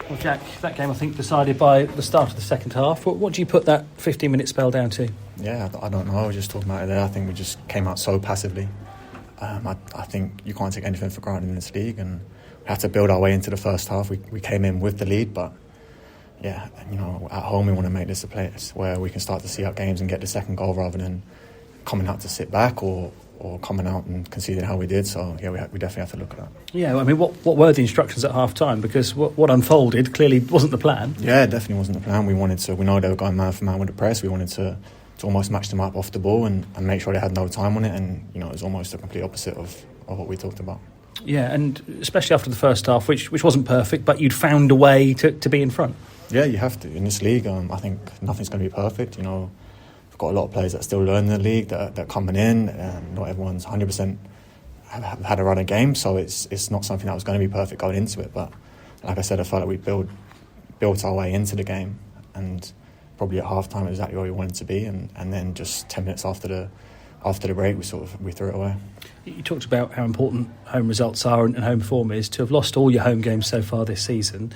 Well, Jack, that game I think decided by the start of the second half. What do you put that 15-minute spell down to? Yeah, I don't know. I was just talking about it there. I think we just came out so passively. I think you can't take anything for granted in this league, and we had to build our way into the first half. We came in with the lead, but yeah, at home we want to make this a place where we can start to see out games and get the second goal rather than coming out to sit back or coming out and conceding how we did. So yeah, we definitely have to look at that. Yeah, I mean, what were the instructions at half time? Because what unfolded clearly wasn't the plan. Yeah, it definitely wasn't the plan. We know they were going man for man with the press. We wanted to almost match them up off the ball and make sure they had no time on it, and it was almost the complete opposite of what we talked about. Yeah, and especially after the first half, which wasn't perfect, but you'd found a way to be in front. Yeah, you have to. In this league, I think nothing's going to be perfect. We've got a lot of players that still learn the league, that are coming in, and not everyone's 100% have had a run of games, so it's not something that was going to be perfect going into it. But like I said, I felt like we built our way into the game, and probably at half time exactly where we wanted to be, and then just 10 minutes after the break we threw it away. You talked about how important home results are and home form is. To have lost all your home games so far this season,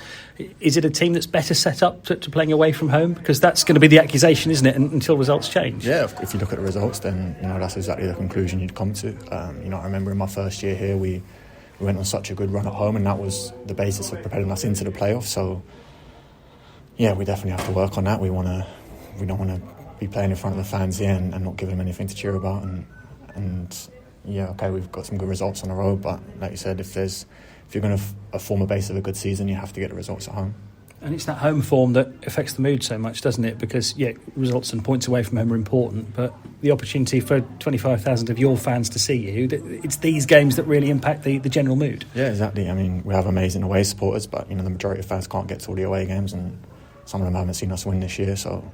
is it a team that's better set up to playing away from home? Because that's going to be the accusation, isn't it, until results change? Yeah, if you look at the results, then that's exactly the conclusion you'd come to. I remember in my first year here we went on such a good run at home, and that was the basis of propelling us into the playoffs. So yeah, we definitely have to work on that. We don't want to be playing in front of the fans here and not giving them anything to cheer about. And yeah, okay, we've got some good results on the road, but like you said, if you're going to form a base of a good season, you have to get the results at home. And it's that home form that affects the mood so much, doesn't it? Because yeah, results and points away from home are important, but the opportunity for 25,000 of your fans to see you, it's these games that really impact the general mood. Yeah, exactly. I mean, we have amazing away supporters, but the majority of fans can't get to all the away games, and some of them haven't seen us win this year, so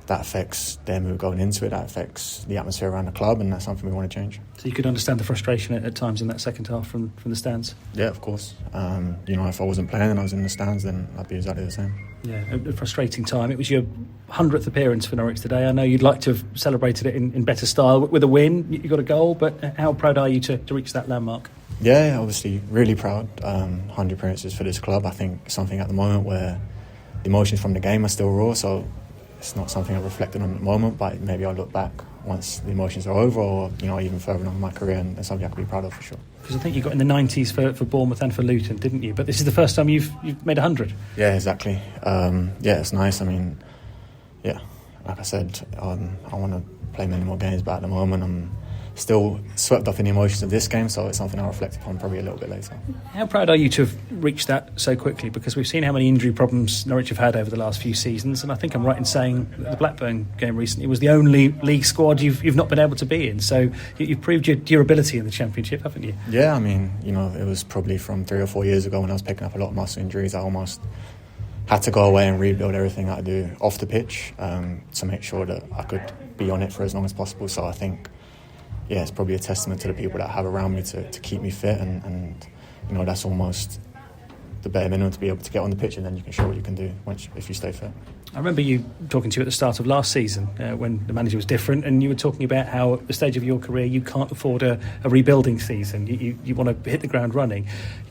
that affects their mood going into it, that affects the atmosphere around the club, and that's something we want to change. So you could understand the frustration at times in that second half from the stands? Yeah, of course. If I wasn't playing and I was in the stands, then I'd be exactly the same. Yeah, a frustrating time. It was your 100th appearance for Norwich today. I know you'd like to have celebrated it in better style with a win. You got a goal, but how proud are you to reach that landmark? Yeah, obviously really proud. 100 appearances for this club. I think something at the moment where the emotions from the game are still raw, so it's not something I've reflected on at the moment, but maybe I'll look back once the emotions are over, or even further on in my career, and it's something I can be proud of for sure. Because I think you got in the 90s for Bournemouth and for Luton, didn't you? But this is the first time you've made 100. Yeah, exactly. It's nice. I mean, yeah, like I said, I want to play many more games, but at the moment I'm still swept up in the emotions of this game, so it's something I'll reflect upon probably a little bit later. How proud are you to have reached that so quickly? Because we've seen how many injury problems Norwich have had over the last few seasons, and I think I'm right in saying that the Blackburn game recently was the only league squad you've not been able to be in, so you've proved your durability in the Championship, haven't you? Yeah, I mean, it was probably from 3 or 4 years ago when I was picking up a lot of muscle injuries. I almost had to go away and rebuild everything that I do off the pitch to make sure that I could be on it for as long as possible. So I think, yeah, it's probably a testament to the people that I have around me to keep me fit, and that's almost the bare minimum to be able to get on the pitch, and then you can show what you can do if you stay fit. I remember you talking to you at the start of last season when the manager was different, and you were talking about how at the stage of your career you can't afford a rebuilding season. You want to hit the ground running.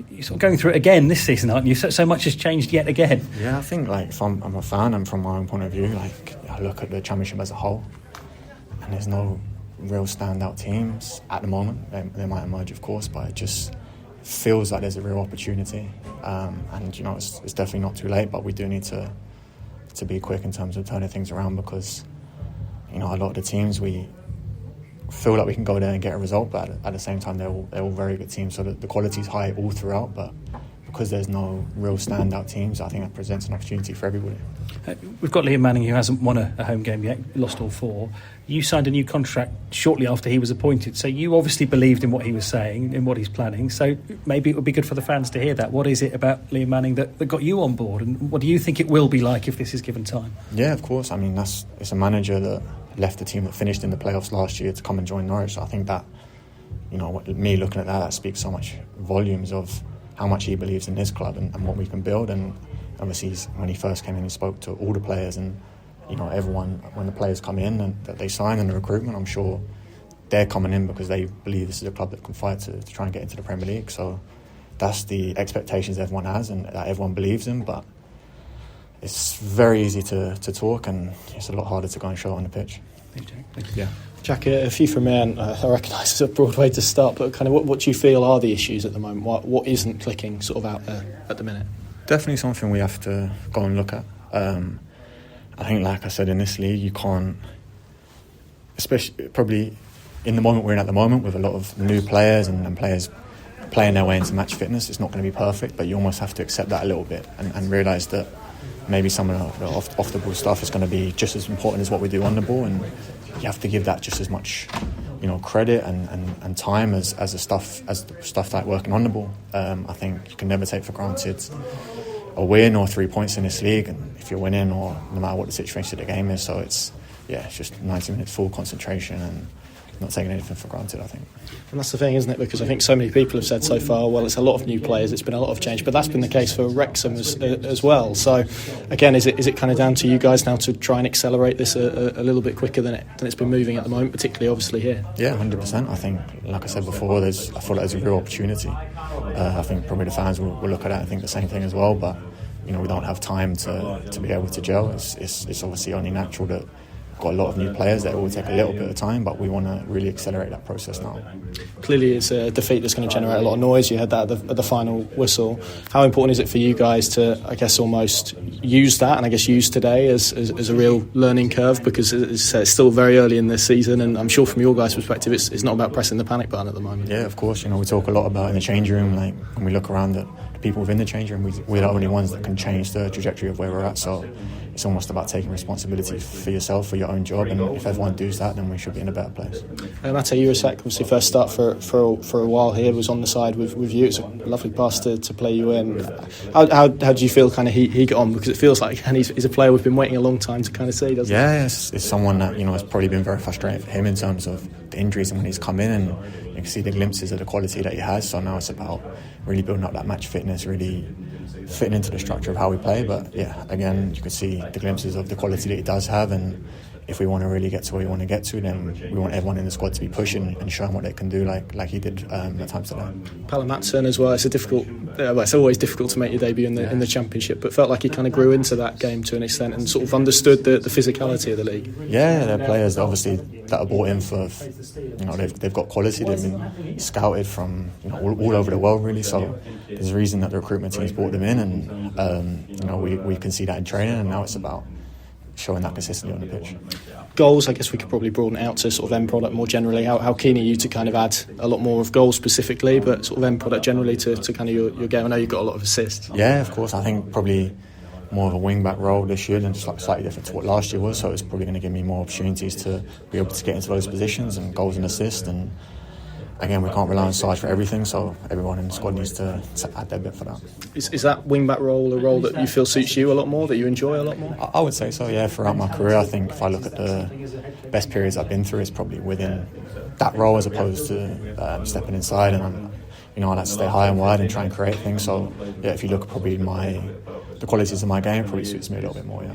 You're sort of going through it again this season, aren't you? So much has changed yet again. Yeah, I think if I'm a fan, and from my own point of view, I look at the Championship as a whole, and there's no real standout teams at the moment. They might emerge, of course, but it just feels like there's a real opportunity, and it's definitely not too late, but we do need to be quick in terms of turning things around, because a lot of the teams we feel like we can go there and get a result, but at the same time they're all very good teams, so the quality's high all throughout, but because there's no real standout teams, I think that presents an opportunity for everybody. We've got Liam Manning, who hasn't won a home game yet, lost all 4. You signed a new contract shortly after he was appointed, so you obviously believed in what he was saying, in what he's planning, so maybe it would be good for the fans to hear that. What is it about Liam Manning that got you on board, and what do you think it will be like if this is given time? Yeah, of course. I mean, it's a manager that left the team that finished in the playoffs last year to come and join Norwich, so I think that, me looking at that speaks so much volumes of how much he believes in his club and what we can build. And obviously when he first came in, he spoke to all the players, and everyone, when the players come in and that they sign, and the recruitment, I'm sure they're coming in because they believe this is a club that can fight to try and get into the Premier League. So that's the expectations everyone has and that everyone believes in. But it's very easy to talk, and it's a lot harder to go and show it on the pitch. Thank you. Yeah. Jack, a few from me, and I recognise it's a broad way to start, but kind of what do you feel are the issues at the moment? What isn't clicking sort of out there at the minute? Definitely something we have to go and look at. I think, like I said, in this league, you can't, especially probably in the moment we're in at the moment with a lot of new players and players playing their way into match fitness, it's not going to be perfect, but you almost have to accept that a little bit and realise that maybe some of the off the ball stuff is going to be just as important as what we do on the ball, and you have to give that just as much, credit and time as the stuff like working on the ball. I think you can never take for granted a win or 3 points in this league, and if you're winning, or no matter what the situation of the game is. So it's just 90 minutes full concentration and not taking anything for granted, I think. And that's the thing, isn't it? Because I think so many people have said so far, well, it's a lot of new players, it's been a lot of change, but that's been the case for Wrexham as well. So again, is it kind of down to you guys now to try and accelerate this a little bit quicker than it's been moving at the moment, particularly obviously here? Yeah, 100%. I think, like I said before, I feel like there's a real opportunity. I think probably the fans will look at it and think the same thing as well, but we don't have time to be able to gel. It's obviously only natural that we've got a lot of new players that will take a little bit of time, but we want to really accelerate that process now. Clearly it's a defeat that's going to generate a lot of noise. You had that at the final whistle. How important is it for you guys to, I guess, almost use that, and I guess use today as a real learning curve, because it's still very early in this season, and I'm sure from your guys' perspective it's not about pressing the panic button at the moment. Yeah, of course. We talk a lot about in the changing room, like when we look around at the people within the changing room, we're the only ones that can change the trajectory of where we're at. So it's almost about taking responsibility for yourself, for your own job, and if everyone does that, then we should be in a better place. Mate, you were obviously first start for a while here, was on the side with you. It's a lovely pass to play you in. How do you feel kind of he got on? Because it feels like he's a player we've been waiting a long time to kind of see, doesn't it? Yeah, it's someone that has probably been very frustrating for him in terms of the injuries and when he's come in, and you can see the glimpses of the quality that he has. So now it's about really building up that match fitness, really fitting into the structure of how we play. But yeah, again, you can see the glimpses of the quality that he does have, and if we want to really get to where we want to get to, then we want everyone in the squad to be pushing and showing what they can do, like he did at times today. Palamatson as well. It's always difficult to make your debut in the Championship, but felt like he kind of grew into that game to an extent and sort of understood the physicality of the league. Yeah, they're players that obviously that are brought in for, they've got quality. They've been scouted from all over the world, really. So there's a reason that the recruitment team's brought them in, and we can see that in training, and now it's about showing that consistently on the pitch. Goals, I guess we could probably broaden it out to sort of end product more generally. How keen are you to kind of add a lot more of goals specifically, but sort of end product generally to kind of your game? I know you've got a lot of assists. Yeah, of course. I think probably more of a wing-back role this year than just slightly different to what last year was, so it's probably going to give me more opportunities to be able to get into those positions and goals and assists. And again, we can't rely on Sarge for everything, so everyone in the squad needs to add their bit for that. Is that wing-back role a role that you feel suits you a lot more, that you enjoy a lot more? I would say so, yeah. Throughout my career, I think if I look at the best periods I've been through, it's probably within that role as opposed to stepping inside. And I like to stay high and wide and try and create things. So yeah, if you look at probably the qualities of my game, probably suits me a little bit more. Yeah.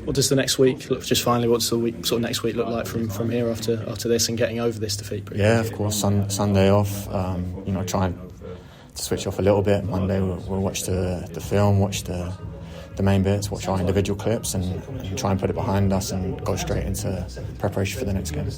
What does the next week look? Just finally, what's the week, sort of next week, look like from here after this and getting over this defeat? Yeah, of course. Sunday off. Try to switch off a little bit. Monday we'll watch the film, watch the main bits, watch our individual clips, and try and put it behind us and go straight into preparation for the next game.